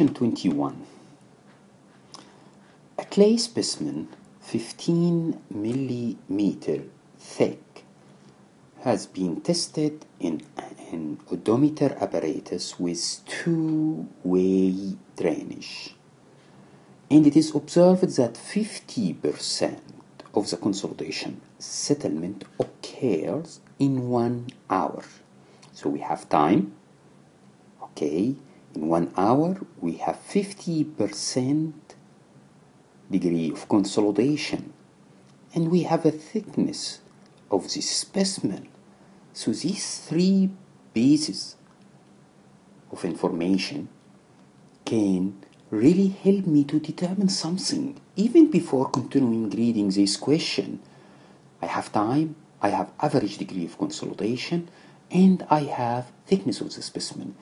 Question 21. A clay specimen 15 millimeter thick has been tested in an odometer apparatus with two-way drainage, and it is observed that 50% of the consolidation settlement occurs in 1 hour. So we have time, okay, in 1 hour we have 50% degree of consolidation, and we have a thickness of this specimen. So these three pieces of information can really help me to determine something. Even before continuing reading this question, I have time, I have average degree of consolidation, and I have thickness of the specimen.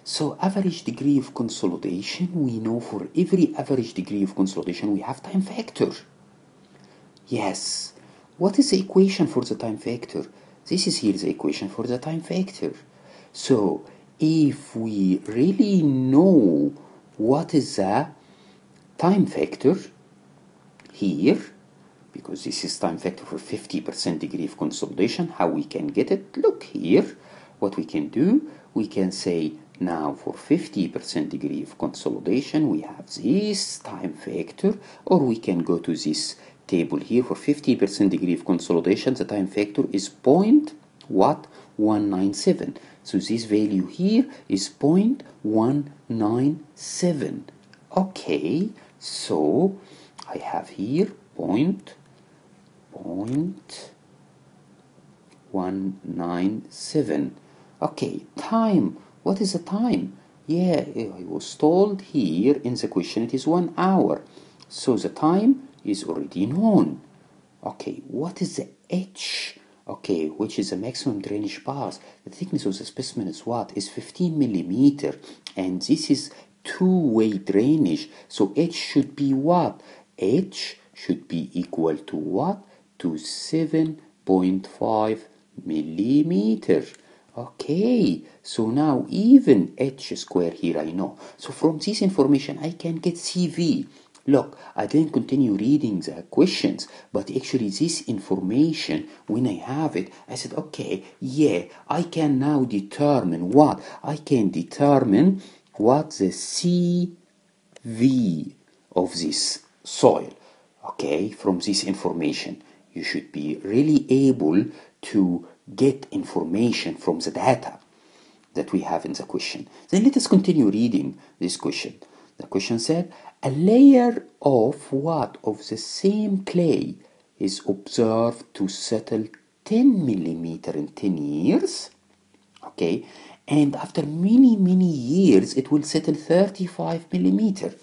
So average degree of consolidation, we know for every average degree of consolidation we have time factor. Yes. What is the equation for the time factor? This is here the equation for the time factor. So if we really know what is the time factor here, because this is time factor for 50% degree of consolidation, how we can get it? Look here, what we can do, we can say now for 50% degree of consolidation we have this time factor, or we can go to this table here. For 50% degree of consolidation the time factor is 0.197. So this value here is 0.197. Okay, so I have here 0.197. Okay, time. What is the time? Yeah, I was told here in the question it is 1 hour. So the time is already known. Okay, what is the H? Okay, which is the maximum drainage path? The thickness of the specimen is what? Is 15 millimeter, and this is two-way drainage. So H should be what? H should be equal to what? To 7.5 millimeter. Okay, so now even H square here I know. So from this information I can get CV. Look, I didn't continue reading the questions, but actually this information, when I have it, I said, okay, yeah, I can now determine what? I can determine what the CV of this soil. Okay, from this information, you should be really able to get information from the data that we have in the question. Then let us continue reading this question. The question said, a layer of what? Of the same clay is observed to settle 10 millimeter in 10 years. Okay, and after many years it will settle 35 millimeter.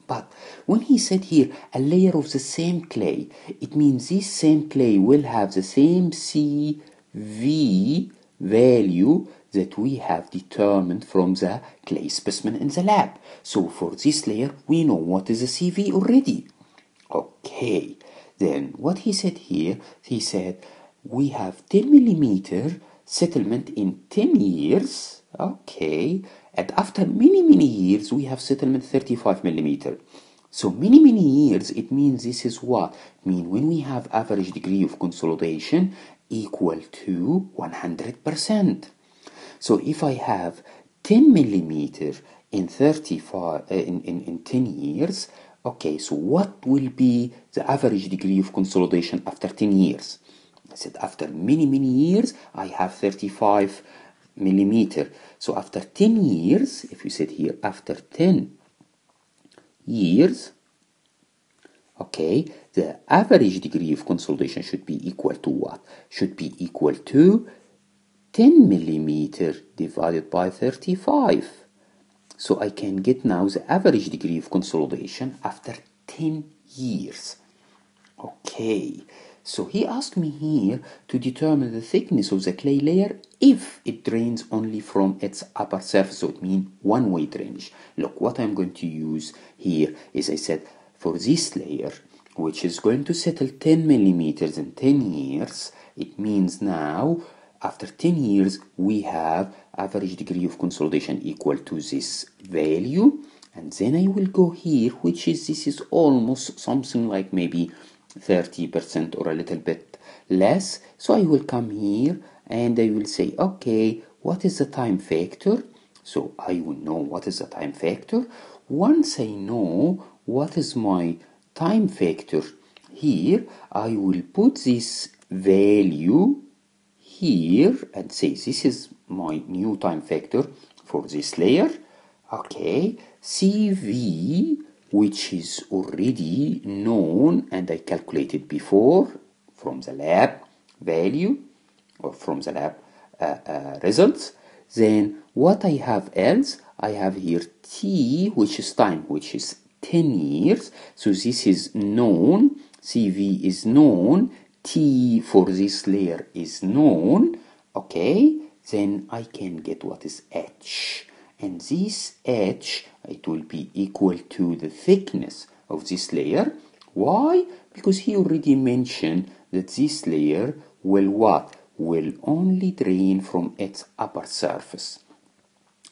But when he said here a layer of the same clay, it means this same clay will have the same CV value that we have determined from the clay specimen in the lab. So for this layer we know what is the CV already. Okay, then what he said here, he said we have 10 millimeter settlement in 10 years. Okay, and after many years we have settlement 35 millimeter. So many years, it means this is what? I mean, when we have average degree of consolidation equal to 100%. So if I have 10 millimeter in 35 in 10 years, okay, so what will be the average degree of consolidation after 10 years? I said after many years I have 35 millimeter. So after 10 years, if you said here after 10 years, okay, the average degree of consolidation should be equal to what? Should be equal to 10 millimeter divided by 35. So I can get now the average degree of consolidation after 10 years. Okay, so he asked me here to determine the thickness of the clay layer if it drains only from its upper surface, so it means one-way drainage. Look, what I'm going to use here is, I said, for this layer, which is going to settle 10 millimeters in 10 years, it means now, after 10 years, we have average degree of consolidation equal to this value. and then I will go here, which is, this is almost something like maybe 30% or a little bit less. So I will come here and I will say, okay, what is the time factor? So I will know what is the time factor. Once I know what is my time factor here, I will put this value here and say this is my new time factor for this layer. Okay, CV, which is already known and I calculated before from the lab value or from the lab results. Then what I have else, I have here T, which is time, which is 10 years. So this is known, CV is known, T for this layer is known. Okay, then I can get what is H. And this H, it will be equal to the thickness of this layer. Why? Because he already mentioned that this layer will what? Will only drain from its upper surface.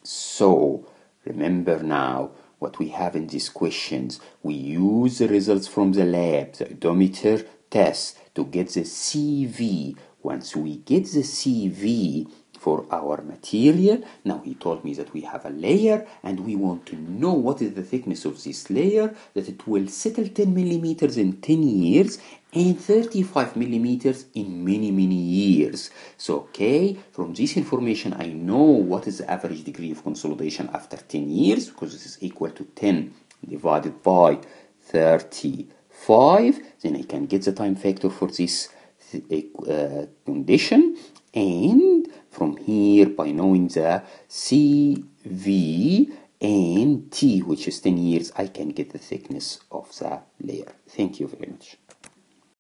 So, remember now what we have in these questions. We use the results from the lab, the odometer test, to get the CV. Once we get the CV for our material, now he told me that we have a layer and we want to know what is the thickness of this layer, that it will settle 10 millimeters in 10 years and 35 millimeters in many years. So okay, from this information I know what is the average degree of consolidation after 10 years, because this is equal to 10 divided by 35. Then I can get the time factor for this condition, and from here, by knowing the CV and T, which is 10 years, I can get the thickness of the layer. Thank you very much.